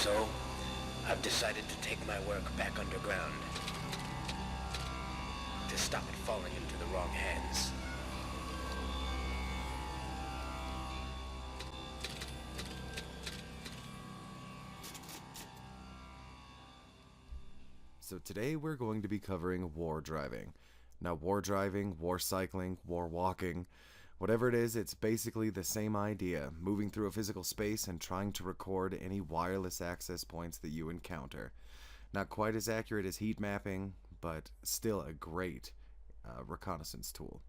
So, I've decided to take my work back underground. To stop it falling into the wrong hands. So today we're going to be covering war driving. Now war driving, war cycling, war walking, whatever it is, it's basically the same idea, moving through a physical space and trying to record any wireless access points that you encounter. Not quite as accurate as heat mapping, but still a great reconnaissance tool.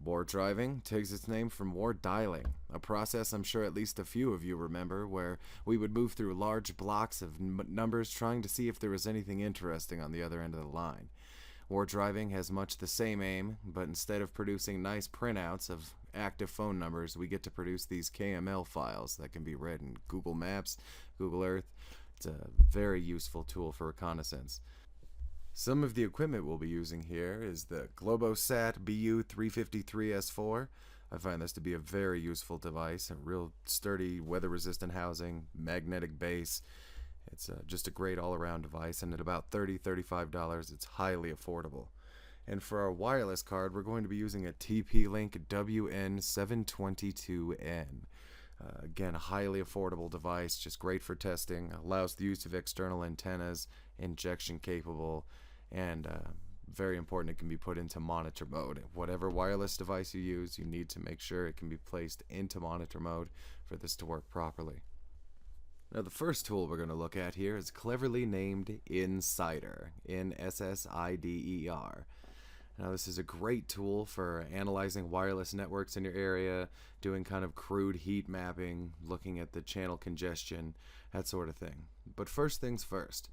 War driving takes its name from war dialing, a process I'm sure at least a few of you remember, where we would move through large blocks of numbers trying to see if there was anything interesting on the other end of the line. War driving has much the same aim, but instead of producing nice printouts of active phone numbers, we get to produce these KML files that can be read in Google Maps, Google Earth. It's a very useful tool for reconnaissance. Some of the equipment we'll be using here is the Globosat BU-353S4. I find this to be a very useful device, a real sturdy, weather-resistant housing, magnetic base. It's just a great all-around device, and at about $30–35, it's highly affordable. And for our wireless card, we're going to be using a TP-Link WN722N. Again, a highly affordable device, just great for testing, allows the use of external antennas, injection capable, and very important, it can be put into monitor mode. Whatever wireless device you use, you need to make sure it can be placed into monitor mode for this to work properly. Now the first tool we're going to look at here is cleverly named Insider, Insider. Now this is a great tool for analyzing wireless networks in your area, doing kind of crude heat mapping, looking at the channel congestion, that sort of thing. But first things first,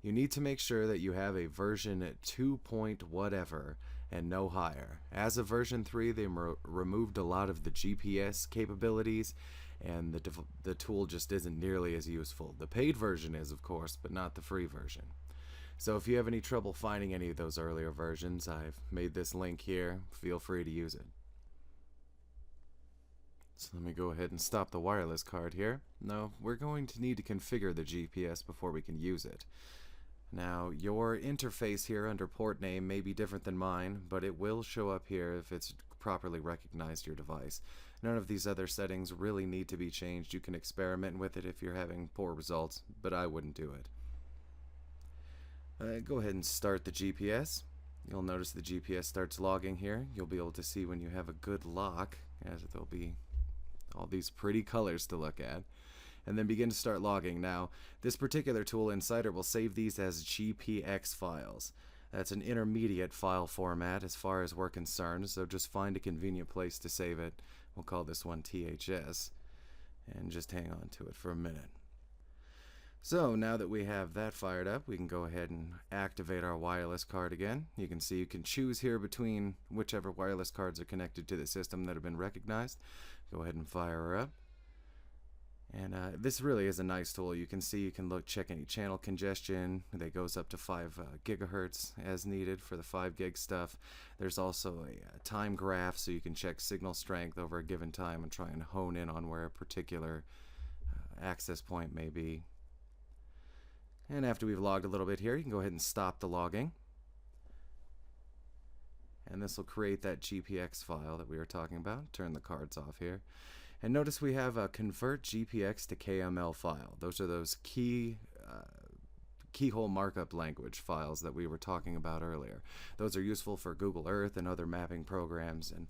you need to make sure that you have a version 2 point whatever and no higher. As of version 3, they removed a lot of the GPS capabilities, and the tool just isn't nearly as useful. The paid version is, of course, but not the free version. So if you have any trouble finding any of those earlier versions, I've made this link here. Feel free to use it. So let me go ahead and stop the wireless card here. Now, we're going to need to configure the GPS before we can use it. Now, your interface here under port name may be different than mine, but it will show up here if it's properly recognized your device. None of these other settings really need to be changed. You can experiment with it if you're having poor results, but I wouldn't do it. Go ahead and start the GPS. You'll notice the GPS starts logging here. You'll be able to see when you have a good lock, as there'll be all these pretty colors to look at, and then begin to start logging. Now, this particular tool, Insider, will save these as GPX files. That's an intermediate file format as far as we're concerned, so just find a convenient place to save it. We'll call this one THS, and just hang on to it for a minute. So now that we have that fired up, we can go ahead and activate our wireless card again. You can see you can choose here between whichever wireless cards are connected to the system that have been recognized. Go ahead and fire her up. And this really is a nice tool. You can see you can check any channel congestion. That goes up to 5 gigahertz as needed for the 5 gig stuff. There's also a time graph, so you can check signal strength over a given time and try and hone in on where a particular access point may be. And after we've logged a little bit here, you can go ahead and stop the logging. And this will create that GPX file that we were talking about. Turn the cards off here. And notice we have a convert GPX to KML file. Those are those keyhole markup language files that we were talking about earlier. Those are useful for Google Earth and other mapping programs, and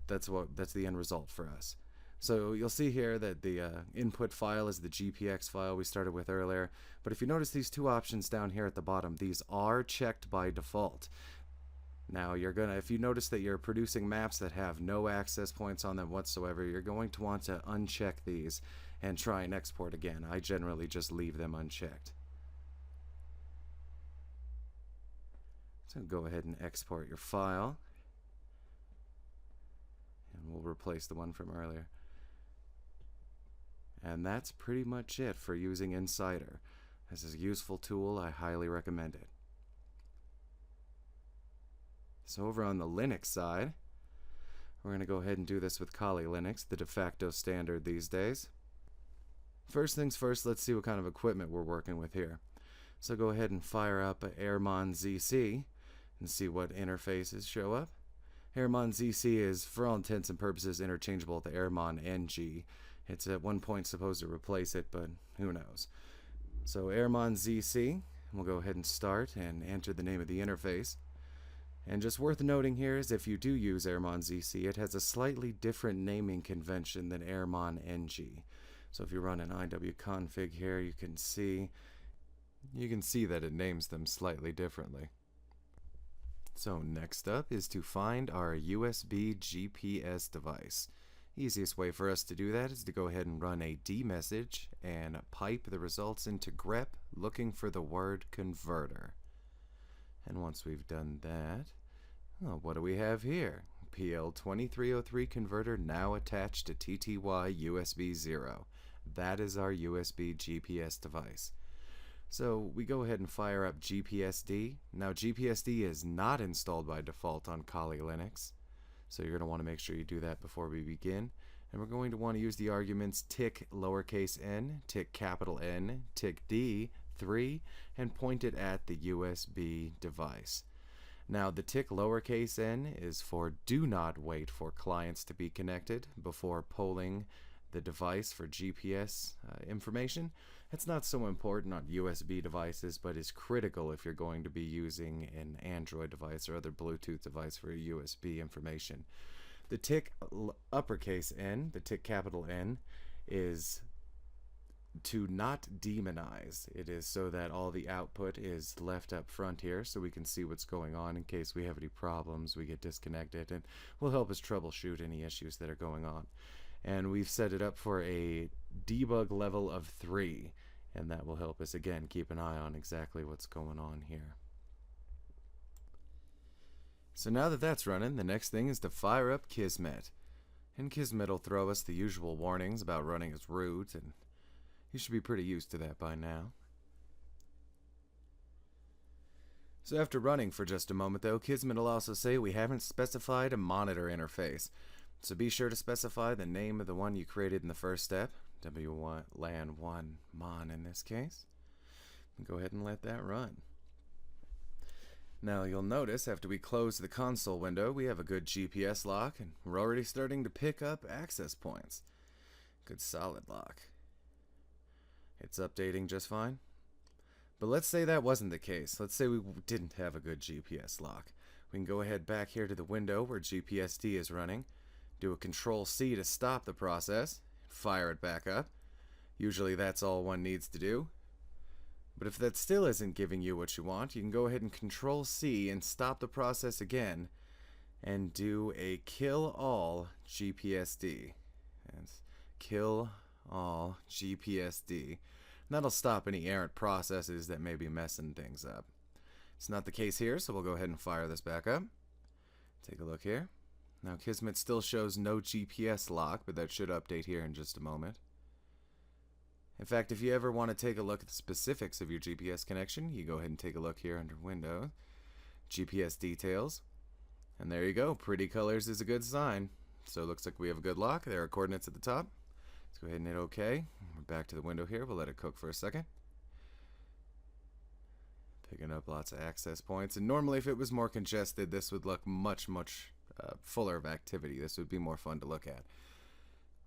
that's the end result for us. So you'll see here that the input file is the GPX file we started with earlier. But if you notice these two options down here at the bottom, these are checked by default. Now if you notice that you're producing maps that have no access points on them whatsoever, you're going to want to uncheck these and try and export again. I generally just leave them unchecked. So go ahead and export your file. And we'll replace the one from earlier. And that's pretty much it for using Insider. This is a useful tool. I highly recommend it. So over on the Linux side, we're going to go ahead and do this with Kali Linux, the de facto standard these days. First things first, let's see what kind of equipment we're working with here. So go ahead and fire up Airmon ZC and see what interfaces show up. Airmon ZC is, for all intents and purposes, interchangeable with the Airmon NG. It's at one point supposed to replace it, but who knows. So Airmon ZC, we'll go ahead and start and enter the name of the interface. And just worth noting here is if you do use Airmon ZC, it has a slightly different naming convention than Airmon NG. So if you run an IWconfig here, you can see that it names them slightly differently. So next up is to find our USB GPS device. Easiest way for us to do that is to go ahead and run a dmessage and pipe the results into grep looking for the word converter. And once we've done that, well, what do we have here? PL2303 converter now attached to TTY USB 0. That is our USB GPS device. So we go ahead and fire up GPSD. Now GPSD is not installed by default on Kali Linux, so you're going to want to make sure you do that before we begin. And we're going to want to use the arguments tick lowercase n, tick capital N, tick D, 3, and point it at the USB device. Now the tick lowercase n is for do not wait for clients to be connected before polling the device for GPS information. It's not so important on USB devices, but is critical if you're going to be using an Android device or other Bluetooth device for USB information. The tick uppercase N, the tick capital N, is to not demonize. It is so that all the output is left up front here so we can see what's going on in case we have any problems, we get disconnected, and will help us troubleshoot any issues that are going on. And we've set it up for a debug level of 3, and that will help us again keep an eye on exactly what's going on here. So now that that's running, the next thing is to fire up Kismet. And Kismet will throw us the usual warnings about running as root, and you should be pretty used to that by now. So after running for just a moment though, Kismet will also say we haven't specified a monitor interface. So be sure to specify the name of the one you created in the first step, WLAN1 mon in this case. And go ahead and let that run. Now you'll notice after we close the console window, we have a good GPS lock, and we're already starting to pick up access points. Good solid lock. It's updating just fine. But let's say that wasn't the case. Let's say we didn't have a good GPS lock. We can go ahead back here to the window where GPSD is running, do a Control-C to stop the process, fire it back up. Usually that's all one needs to do. But if that still isn't giving you what you want, you can go ahead and Control-C and stop the process again and do a kill all GPSD. And kill all GPSD. And that'll stop any errant processes that may be messing things up. It's not the case here, so we'll go ahead and fire this back up. Take a look here. Now Kismet still shows no GPS lock, but that should update here in just a moment. In fact, if you ever want to take a look at the specifics of your GPS connection, you go ahead and take a look here under Window, GPS details, and there you go. Pretty colors is a good sign. So it looks like we have a good lock. There are coordinates at the top. Let's go ahead and hit OK. We're back to the window here. We'll let it cook for a second. Picking up lots of access points. And normally if it was more congested, this would look much fuller of activity. This would be more fun to look at.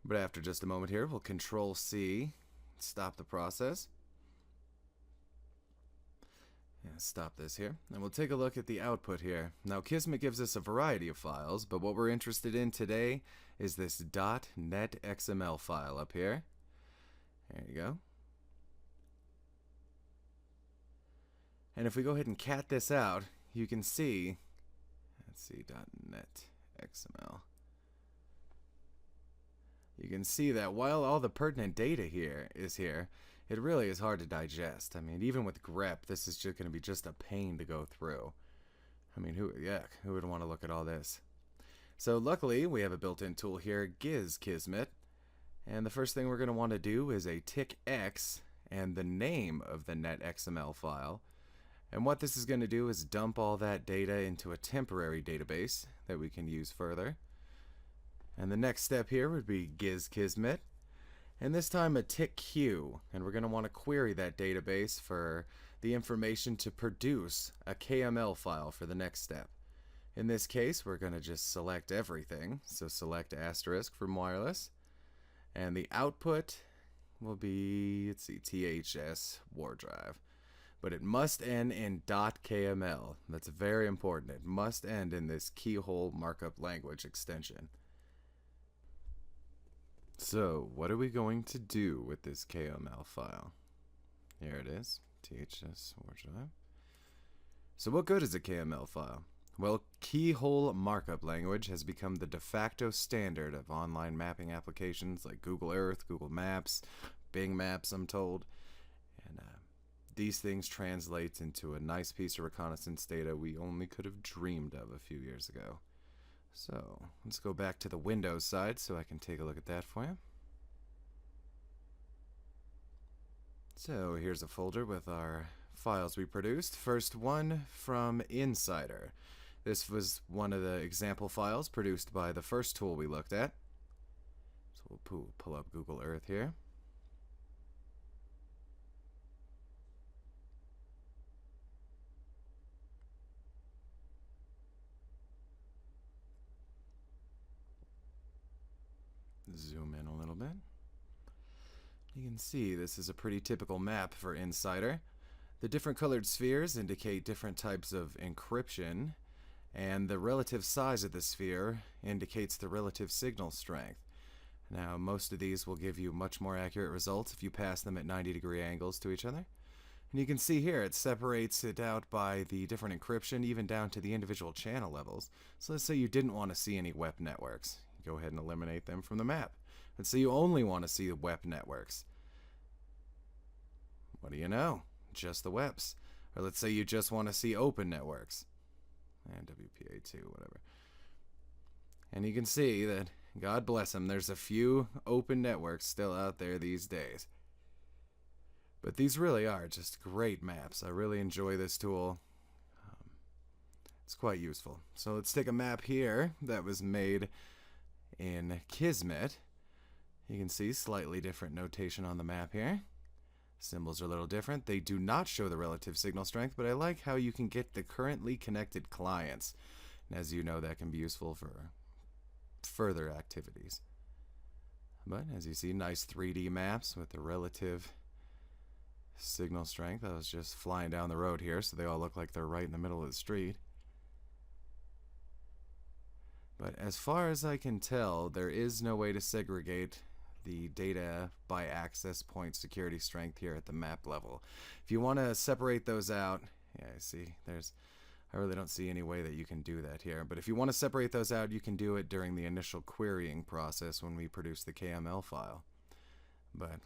But after just a moment here, we'll Control-C, stop the process. Stop this here. And we'll take a look at the output here. Now Kismet gives us a variety of files, but what we're interested in today is this .NET XML file up here. There you go. And if we go ahead and cat this out, you can see, let's see, .NET XML. You can see that while all the pertinent data here is here, it really is hard to digest. I mean, even with grep, this is just going to be just a pain to go through. I mean, who would want to look at all this? So luckily, we have a built-in tool here, Kismet. And the first thing we're going to want to do is a tick X and the name of the .NET-XML file. And what this is going to do is dump all that data into a temporary database that we can use further. And the next step here would be Kismet. and this time a tick queue, and we're going to want to query that database for the information to produce a KML file for the next step. In this case, we're going to just select everything, so select asterisk from wireless, and the output will be, let's see, THS Wardrive. But it must end in .kml. That's very important. It must end in this keyhole markup language extension. So, what are we going to do with this KML file? Here it is, THS Wardrive. So what good is a KML file? Well, keyhole markup language has become the de facto standard of online mapping applications like Google Earth, Google Maps, Bing Maps, I'm told. And these things translate into a nice piece of reconnaissance data we only could have dreamed of a few years ago. So, let's go back to the Windows side so I can take a look at that for you. So, here's a folder with our files we produced. First one from Insider. This was one of the example files produced by the first tool we looked at. So we'll pull up Google Earth here. Zoom in a little bit. You can see this is a pretty typical map for Insider. The different colored spheres indicate different types of encryption, and the relative size of the sphere indicates the relative signal strength. Now, most of these will give you much more accurate results if you pass them at 90-degree angles to each other. And you can see here it separates it out by the different encryption, even down to the individual channel levels. So let's say you didn't want to see any WEP networks. Go ahead and eliminate them from the map. Let's say you only want to see the WEP networks. What do you know? Just the WEPs. Or let's say you just want to see open networks. And WPA2, whatever. And you can see that, God bless them, there's a few open networks still out there these days. But these really are just great maps. I really enjoy this tool. It's quite useful. So let's take a map here that was made in Kismet. You can see slightly different notation on the map here. Symbols are a little different. They do not show the relative signal strength, but I like how you can get the currently connected clients. And as you know, that can be useful for further activities. But as you see, nice 3D maps with the relative signal strength. I was just flying down the road here, so they all look like they're right in the middle of the street. But as far as I can tell, there is no way to segregate the data by access point security strength here at the map level. If you want to separate those out, yeah, I see, I really don't see any way that you can do that here. But if you want to separate those out, you can do it during the initial querying process when we produce the KML file. But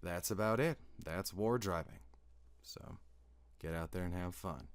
that's about it. That's Wardriving. So get out there and have fun.